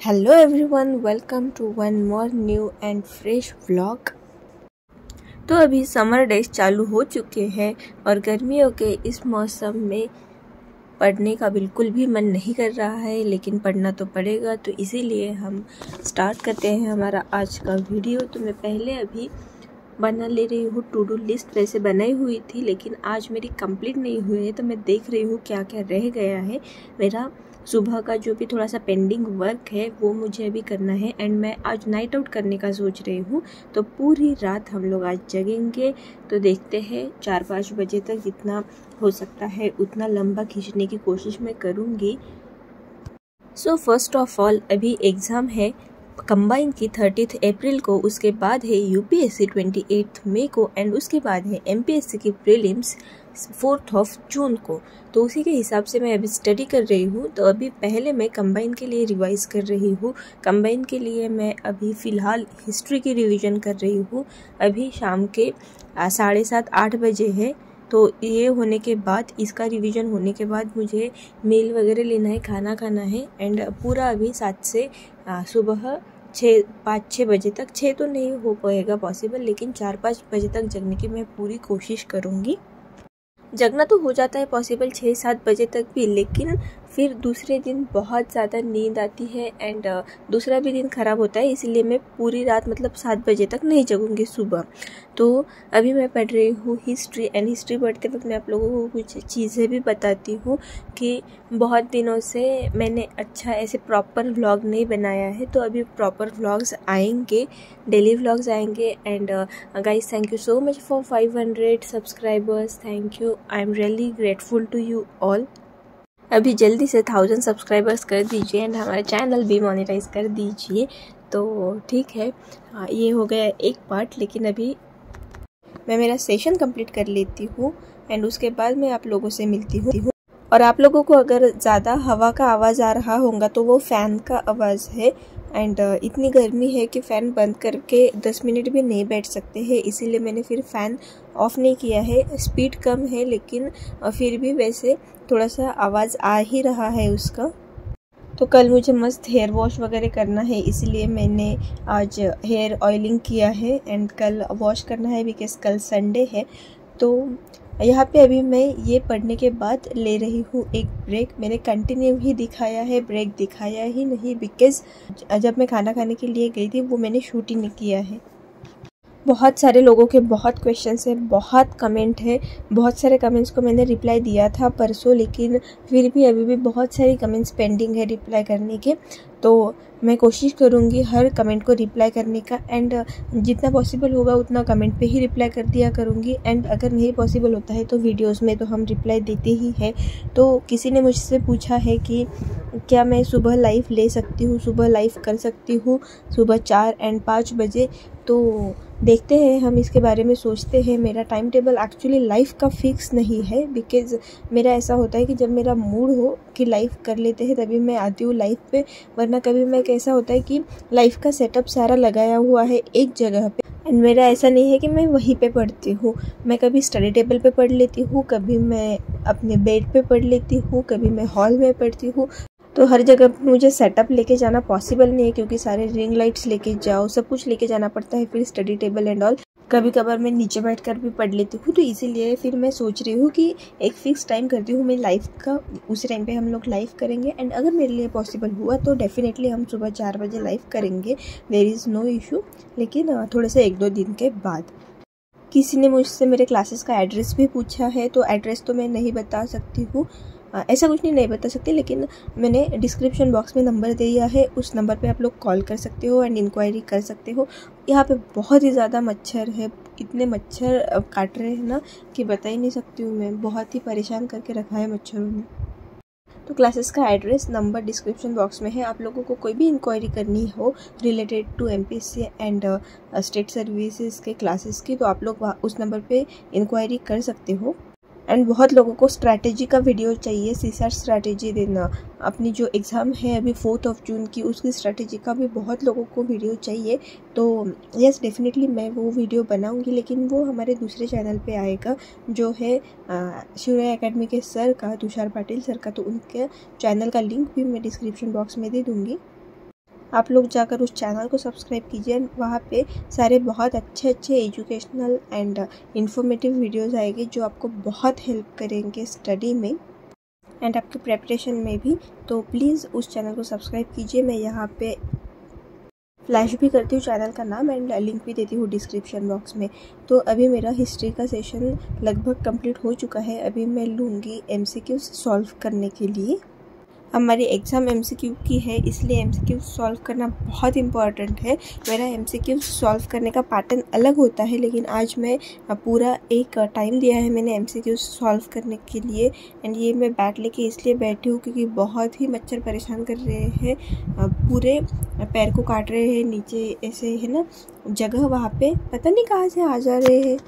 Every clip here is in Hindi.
Hello everyone, welcome to one more new and fresh vlog. तो अभी समर डेज चालू हो चुके हैं और गर्मियों के इस मौसम में पढ़ने का बिल्कुल भी मन नहीं कर रहा है, लेकिन पढ़ना तो पड़ेगा। तो इसीलिए हम स्टार्ट करते हैं हमारा आज का वीडियो। तो मैं पहले अभी बना ले रही हूँ टू डू लिस्ट। वैसे बनाई हुई थी लेकिन आज मेरी कंप्लीट नहीं हुई है, तो मैं देख रही हूँ क्या क्या रह गया है। मेरा सुबह का जो भी थोड़ा सा पेंडिंग वर्क है वो मुझे अभी करना है एंड मैं आज नाइट आउट करने का सोच रही हूँ। तो पूरी रात हम लोग आज जगेंगे। तो देखते हैं 4-5 बजे तक जितना हो सकता है उतना लंबा खींचने की कोशिश मैं करूँगी। सो फर्स्ट ऑफ ऑल अभी एग्ज़ाम है कंबाइन की 30 अप्रैल को, उसके बाद है यूपीएससी 28 मई को एंड उसके बाद है एमपीएससी की प्रीलिम्स 4 जून को। तो उसी के हिसाब से मैं अभी स्टडी कर रही हूँ। तो अभी पहले मैं कंबाइन के लिए रिवाइज कर रही हूँ। कंबाइन के लिए मैं अभी फ़िलहाल हिस्ट्री की रिवीजन कर रही हूँ। अभी शाम के 7:30-8 बजे है। तो ये होने के बाद, इसका रिवीजन होने के बाद मुझे मील वगैरह लेना है, खाना खाना है एंड पूरा अभी 7 से सुबह 5-6 बजे तक, 6 तो नहीं हो पाएगा पॉसिबल, लेकिन 4-5 बजे तक जगने की मैं पूरी कोशिश करूँगी। जगना तो हो जाता है पॉसिबल 6-7 बजे तक भी, लेकिन फिर दूसरे दिन बहुत ज़्यादा नींद आती है एंड दूसरा भी दिन ख़राब होता है। इसलिए मैं पूरी रात मतलब 7 बजे तक नहीं जगूंगी सुबह। तो अभी मैं पढ़ रही हूँ हिस्ट्री एंड हिस्ट्री पढ़ते वक्त मैं आप लोगों को कुछ चीज़ें भी बताती हूँ कि बहुत दिनों से मैंने अच्छा ऐसे प्रॉपर व्लॉग नहीं बनाया है। तो अभी प्रॉपर व्लॉग्स आएंगे, डेली व्लॉग्स आएंगे and guys thank you so much for 500 subscribers. Thank you, I am really grateful to you all. अभी जल्दी से 1000 सब्सक्राइबर्स कर दीजिए एंड हमारा चैनल भी मोनेटाइज कर दीजिए। तो ठीक है, ये हो गया एक पार्ट, लेकिन अभी मैं मेरा सेशन कंप्लीट कर लेती हूँ एंड उसके बाद मैं आप लोगों से मिलती हूँ। और आप लोगों को अगर ज़्यादा हवा का आवाज़ आ रहा होगा तो वो फ़ैन का आवाज़ है एंड इतनी गर्मी है कि फ़ैन बंद करके 10 मिनट भी नहीं बैठ सकते हैं, इसीलिए मैंने फिर फ़ैन ऑफ़ नहीं किया है। स्पीड कम है लेकिन फिर भी वैसे थोड़ा सा आवाज़ आ ही रहा है उसका। तो कल मुझे मस्त हेयर वॉश वगैरह करना है, इसलिए मैंने आज हेयर ऑयलिंग किया है एंड कल वॉश करना है बिकॉज़ कल संडे है। तो यहाँ पे अभी मैं ये पढ़ने के बाद ले रही हूँ एक ब्रेक। मैंने कंटिन्यू ही दिखाया है, ब्रेक दिखाया ही नहीं, बिकॉज़ जब मैं खाना खाने के लिए गई थी वो मैंने शूट ही नहीं किया है। बहुत सारे लोगों के बहुत क्वेश्चंस है, बहुत कमेंट है। बहुत सारे कमेंट्स को मैंने रिप्लाई दिया था परसों, लेकिन फिर भी अभी भी बहुत सारी कमेंट्स पेंडिंग है रिप्लाई करने के। तो मैं कोशिश करूँगी हर कमेंट को रिप्लाई करने का एंड जितना पॉसिबल होगा उतना कमेंट पे ही रिप्लाई कर दिया करूँगी एंड अगर नहीं पॉसिबल होता है तो वीडियोस में तो हम रिप्लाई देते ही हैं। तो किसी ने मुझसे पूछा है कि क्या मैं सुबह लाइव ले सकती हूँ, सुबह लाइव कर सकती हूँ सुबह 4 एंड 5 बजे। तो देखते हैं, हम इसके बारे में सोचते हैं। मेरा टाइम टेबल एक्चुअली लाइव का फिक्स नहीं है, बिकॉज़ मेरा ऐसा होता है कि जब मेरा मूड हो कि लाइव कर लेते हैं तभी मैं आती हूँ लाइव पे, वरना कभी मैं कैसा होता है कि लाइव का सेटअप सारा लगाया हुआ है एक जगह पे एंड मेरा ऐसा नहीं है कि मैं वहीं पे पढ़ती हूँ। मैं कभी स्टडी टेबल पे पढ़ लेती हूँ, कभी मैं अपने बेड पे पढ़ लेती हूँ, कभी मैं हॉल में पढ़ती हूँ। तो हर जगह मुझे सेटअप लेके जाना पॉसिबल नहीं है, क्योंकि सारे रिंग लाइट्स लेके जाओ, सब कुछ लेके जाना पड़ता है, फिर स्टडी टेबल एंड ऑल। कभी कभार मैं नीचे बैठकर भी पढ़ लेती हूँ। तो इसीलिए फिर मैं सोच रही हूँ कि एक फ़िक्स टाइम करती हूँ मैं लाइव का, उस टाइम पे हम लोग लाइव करेंगे एंड अगर मेरे लिए पॉसिबल हुआ तो डेफिनेटली हम सुबह 4 बजे लाइव करेंगे, देयर इज़ नो इशू। लेकिन थोड़े से 1-2 दिन के बाद। किसी ने मुझसे मेरे क्लासेस का एड्रेस भी पूछा है, तो एड्रेस तो मैं नहीं बता सकती हूँ, ऐसा कुछ नहीं बता सकती, लेकिन मैंने डिस्क्रिप्शन बॉक्स में नंबर दिया है, उस नंबर पे आप लोग कॉल कर सकते हो एंड इंक्वायरी कर सकते हो। यहाँ पे बहुत ही ज़्यादा मच्छर है, इतने मच्छर काट रहे हैं ना कि बता ही नहीं सकती हूँ मैं, बहुत ही परेशान करके रखा है मच्छरों ने। तो क्लासेस का एड्रेस नंबर डिस्क्रिप्शन बॉक्स में है। आप लोगों को कोई भी इंक्वायरी करनी हो related to MPSC and state services के क्लासेस की, तो आप लोग उस नंबर पे इंक्वायरी कर सकते हो। एंड बहुत लोगों को स्ट्रैटेजी का वीडियो चाहिए, सीसैट स्ट्रैटेजी देना, अपनी जो एग्ज़ाम है अभी 4 जून की, उसकी स्ट्रैटेजी का भी बहुत लोगों को वीडियो चाहिए। तो यस, डेफिनेटली मैं वो वीडियो बनाऊंगी, लेकिन वो हमारे दूसरे चैनल पे आएगा जो है सूर्या एकेडमी के सर का, तुषार पाटिल सर का। तो उनके चैनल का लिंक भी मैं डिस्क्रिप्शन बॉक्स में दे दूँगी। आप लोग जाकर उस चैनल को सब्सक्राइब कीजिए। वहाँ पे सारे बहुत अच्छे एजुकेशनल एंड इन्फॉर्मेटिव वीडियोस आएंगे जो आपको बहुत हेल्प करेंगे स्टडी में एंड आपके प्रेपरेशन में भी। तो प्लीज़ उस चैनल को सब्सक्राइब कीजिए। मैं यहाँ पे फ्लैश भी करती हूँ चैनल का नाम एंड लिंक भी देती हूँ डिस्क्रिप्शन बॉक्स में। तो अभी मेरा हिस्ट्री का सेशन लगभग कंप्लीट हो चुका है। अभी मैं लूँगी MCQ सॉल्व करने के लिए। हमारी एग्ज़ाम MCQ की है, इसलिए MCQ सॉल्व करना बहुत इम्पॉर्टेंट है। मेरा MCQ सॉल्व करने का पैटर्न अलग होता है, लेकिन आज मैं पूरा एक टाइम दिया है मैंने MCQ सॉल्व करने के लिए। एंड ये मैं बैट लेके इसलिए बैठी हूँ क्योंकि बहुत ही मच्छर परेशान कर रहे हैं, पूरे पैर को काट रहे हैं नीचे ऐसे है ना जगह, वहाँ पे पता नहीं कहाँ से आ जा रहे हैं।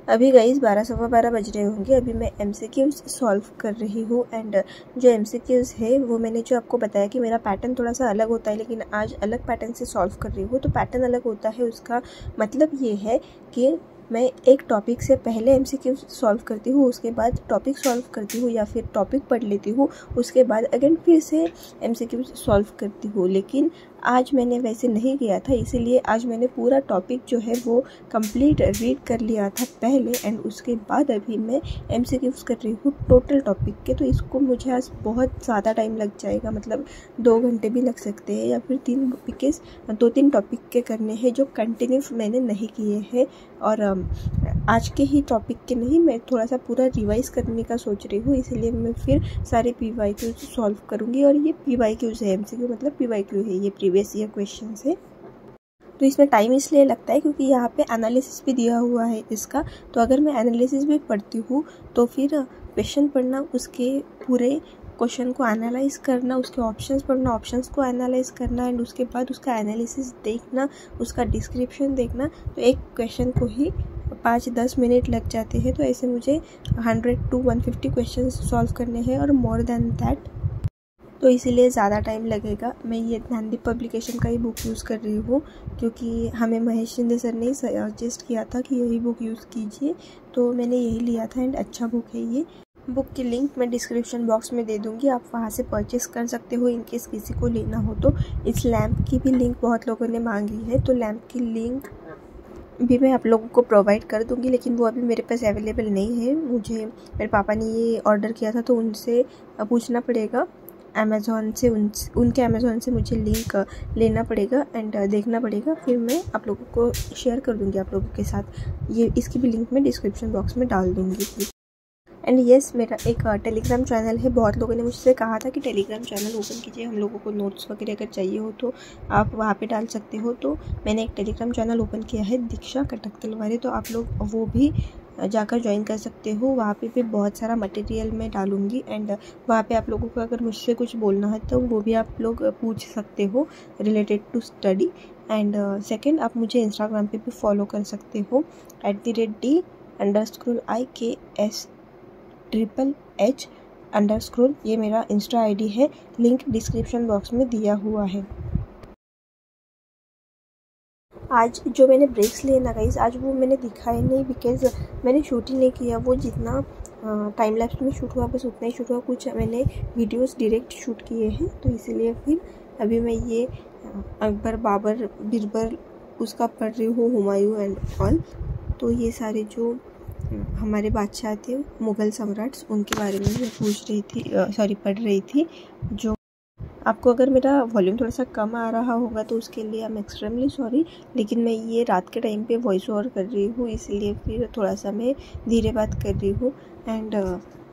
अभी गाइस 12 सवा 12 बज रहे होंगे। अभी मैं MCQs सॉल्व कर रही हूँ एंड जो MCQs है वो मैंने जो आपको बताया कि मेरा पैटर्न थोड़ा सा अलग होता है, लेकिन आज अलग पैटर्न से सॉल्व कर रही हूँ। तो पैटर्न अलग होता है, उसका मतलब ये है कि मैं एक टॉपिक से पहले MCQ सॉल्व करती हूँ, उसके बाद टॉपिक सॉल्व करती हूँ या फिर टॉपिक पढ़ लेती हूँ, उसके बाद अगेन फिर से MCQ सॉल्व करती हूँ। लेकिन आज मैंने वैसे नहीं किया था, इसीलिए आज मैंने पूरा टॉपिक जो है वो कंप्लीट रीड कर लिया था पहले एंड उसके बाद अभी मैं MCQs कर रही हूँ टोटल टॉपिक के। तो इसको मुझे आज बहुत ज़्यादा टाइम लग जाएगा, मतलब 2 घंटे भी लग सकते हैं या फिर 3, बिकॉज 2-3 टॉपिक के करने हैं जो कंटिन्यू मैंने नहीं किए हैं। और आज के ही टॉपिक के नहीं, मैं थोड़ा सा पूरा रिवाइज़ करने का सोच रही हूँ, इसलिए मैं फिर सारे PYQs सॉल्व करूँगी। और ये PYQs है, MCQ मतलब PYQ है, ये प्रीवियस ईयर क्वेश्चन है। तो इसमें टाइम इसलिए लगता है क्योंकि यहाँ पे एनालिसिस भी दिया हुआ है इसका। तो अगर मैं एनालिसिस भी पढ़ती हूँ तो फिर क्वेश्चन पढ़ना, उसके पूरे क्वेश्चन को एनालाइज करना, उसके ऑप्शंस पढ़ना, ऑप्शंस को एनालाइज करना एंड उसके बाद उसका एनालिसिस देखना, उसका डिस्क्रिप्शन देखना, तो एक क्वेश्चन को ही 5-10 मिनट लग जाते हैं। तो ऐसे मुझे 100 to 150 क्वेश्चन सॉल्व करने हैं और मोर देन दैट, तो इसीलिए ज़्यादा टाइम लगेगा। मैं ये ज्ञानदीप पब्लिकेशन का ही बुक यूज़ कर रही हूँ क्योंकि हमें महेश शिंदे सर ने सजेस्ट किया था कि यही बुक यूज़ कीजिए, तो मैंने यही लिया था एंड अच्छा बुक है ये। बुक की लिंक मैं डिस्क्रिप्शन बॉक्स में दे दूँगी, आप वहाँ से परचेस कर सकते हो इनकेस किसी को लेना हो तो। इस लैम्प की भी लिंक बहुत लोगों ने मांगी है, तो लैम्प की लिंक भी मैं आप लोगों को प्रोवाइड कर दूँगी, लेकिन वो अभी मेरे पास अवेलेबल नहीं है। मुझे मेरे पापा ने ये ऑर्डर किया था तो उनसे पूछना पड़ेगा अमेज़ॉन से, उनके अमेज़ॉन से मुझे लिंक लेना पड़ेगा एंड देखना पड़ेगा, फिर मैं आप लोगों को शेयर कर दूँगी आप लोगों के साथ। ये इसकी भी लिंक मैं डिस्क्रिप्शन बॉक्स में डाल दूँगी। एंड येस, मेरा एक टेलीग्राम चैनल है। बहुत लोगों ने मुझसे कहा था कि टेलीग्राम चैनल ओपन कीजिए, हम लोगों को नोट्स वगैरह अगर चाहिए हो तो आप वहाँ पे डाल सकते हो। तो मैंने एक टेलीग्राम चैनल ओपन किया है, दीक्षा कटक तलवारे, तो आप लोग वो भी जाकर ज्वाइन कर सकते हो। वहाँ पे भी बहुत सारा मटेरियल मैं डालूँगी एंड वहाँ पे आप लोगों को अगर मुझसे कुछ बोलना है तो वो भी आप लोग पूछ सकते हो related to study. And second, आप मुझे इंस्टाग्राम पे भी फॉलो कर सकते हो @D_IKS_H_, ये मेरा इंस्टा ID है, लिंक डिस्क्रिप्शन बॉक्स में दिया हुआ है। आज जो मैंने ब्रेक्स लिए ना गाइस, आज वो मैंने दिखाया नहीं बिकॉज मैंने शूट ही नहीं किया। वो जितना टाइम लैप्स में शूट हुआ बस उतना ही शूट हुआ, कुछ मैंने वीडियोस डायरेक्ट शूट किए हैं, तो इसीलिए फिर अभी मैं ये अकबर, बाबर, बीरबल उसका पढ़ रही हूँ, हुमायूं एंड ऑल। तो ये सारे जो हमारे बादशाह थे, मुग़ल सम्राट्स, उनके बारे में मैं पढ़ रही थी। जो आपको अगर मेरा वॉल्यूम थोड़ा सा कम आ रहा होगा तो उसके लिए आई एम एक्सट्रीमली सॉरी, लेकिन मैं ये रात के टाइम पे वॉइस ओवर कर रही हूँ, इसलिए फिर थोड़ा सा मैं धीरे बात कर रही हूँ। एंड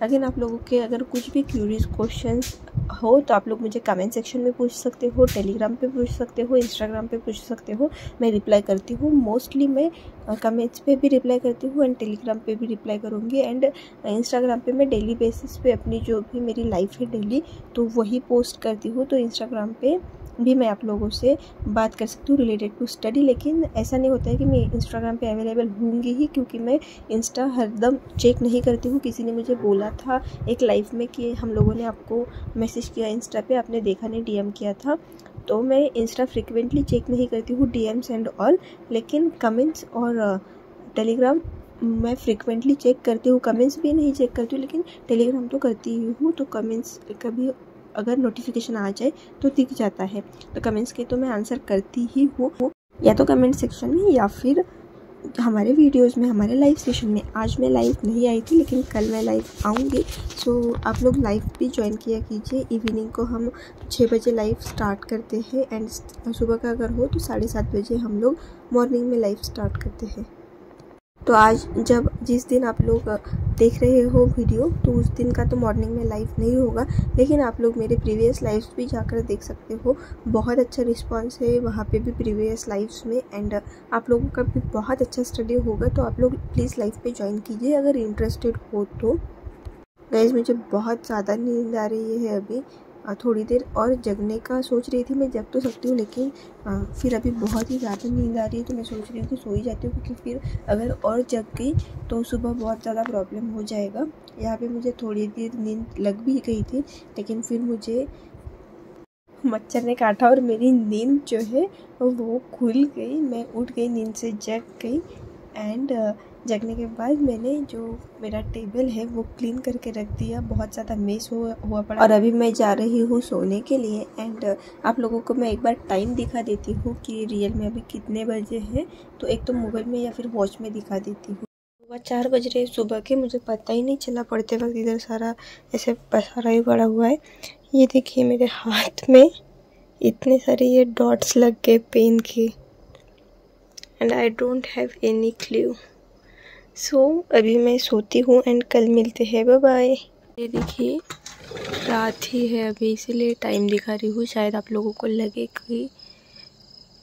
अगेन, आप लोगों के अगर कुछ भी क्यूरियस क्वेश्चंस हो तो आप लोग मुझे कमेंट सेक्शन में पूछ सकते हो, टेलीग्राम पे पूछ सकते हो, इंस्टाग्राम पे पूछ सकते हो, मैं रिप्लाई करती हूँ। मोस्टली मैं कमेंट्स पे भी रिप्लाई करती हूँ एंड टेलीग्राम पे भी रिप्लाई करूँगी। एंड इंस्टाग्राम पे मैं डेली बेसिस पे अपनी जो भी मेरी लाइफ है डेली, तो वही पोस्ट करती हूँ। तो इंस्टाग्राम पे भी मैं आप लोगों से बात कर सकती हूँ रिलेटेड टू स्टडी, लेकिन ऐसा नहीं होता है कि मैं इंस्टाग्राम पे अवेलेबल होंगी ही, क्योंकि मैं इंस्टा हरदम चेक नहीं करती हूँ। किसी ने मुझे बोला था एक लाइव में कि हम लोगों ने आपको मैसेज किया इंस्टा पे, आपने देखा नहीं, DM किया था, तो मैं इंस्टा फ्रिक्वेंटली चेक नहीं करती हूँ, DMs एंड ऑल, लेकिन कमेंट्स और टेलीग्राम मैं फ्रिक्वेंटली चेक करती हूँ। कमेंट्स भी नहीं चेक करती हूँ, लेकिन टेलीग्राम तो करती ही हूँ। तो कमेंट्स कभी अगर नोटिफिकेशन आ जाए तो दिख जाता है। तो कमेंट्स के तो मैं आंसर करती ही हूँ, या तो कमेंट सेक्शन में या फिर हमारे वीडियोस में, हमारे लाइव सेशन में। आज मैं लाइव नहीं आई थी लेकिन कल मैं लाइव आऊँगी। सो आप लोग लाइव भी ज्वाइन किया कीजिए। इवनिंग को हम 6 बजे लाइव स्टार्ट करते हैं एंड सुबह का अगर हो तो 7:30 बजे हम लोग मॉर्निंग में लाइव स्टार्ट करते हैं। तो आज जिस दिन आप लोग देख रहे हो वीडियो, तो उस दिन का तो मॉर्निंग में लाइव नहीं होगा, लेकिन आप लोग मेरे प्रीवियस लाइव्स भी जाकर देख सकते हो। बहुत अच्छा रिस्पांस है वहाँ पे भी प्रीवियस लाइव्स में, एंड आप लोगों का भी बहुत अच्छा स्टडी होगा। तो आप लोग प्लीज़ लाइव पे ज्वाइन कीजिए अगर इंटरेस्टेड हो तो। गाइस मुझे बहुत ज़्यादा नींद आ रही है अभी। थोड़ी देर और जगने का सोच रही थी, मैं जग तो सकती हूँ लेकिन फिर अभी बहुत ही ज़्यादा नींद आ रही है, तो मैं सोच रही हूँ कि सो ही जाती हूँ, क्योंकि फिर अगर और जग गई तो सुबह बहुत ज़्यादा प्रॉब्लम हो जाएगा। यहाँ पे मुझे थोड़ी देर नींद लग भी गई थी, लेकिन फिर मुझे मच्छर ने काटा और मेरी नींद जो है वो खुल गई। मैं उठ गई, नींद से जग गई, एंड जगने के बाद मैंने जो मेरा टेबल है वो क्लीन करके रख दिया। बहुत ज़्यादा मेस हुआ पड़ा, और अभी मैं जा रही हूँ सोने के लिए। एंड आप लोगों को मैं एक बार टाइम दिखा देती हूँ कि रियल में अभी कितने बजे हैं। तो एक तो मोबाइल में या फिर वॉच में दिखा देती हूँ। 4 बज रहे सुबह के, मुझे पता ही नहीं चला पड़ते वक्त इधर सारा ऐसे पसारा ही पड़ा हुआ है। ये देखिए मेरे हाथ में इतने सारे ये डॉट्स लग गए पेन के, and I don't have any clue. So अभी मैं सोती हूँ एंड कल मिलते हैं, बाय बाय। ये देखिए रात ही है अभी, इसीलिए टाइम दिखा रही हूँ। शायद आप लोगों को लगे कि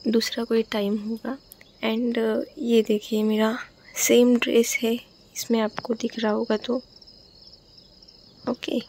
दूसरा कोई टाइम होगा। एंड ये देखिए मेरा सेम ड्रेस है, इसमें आपको दिख रहा होगा तो ओके।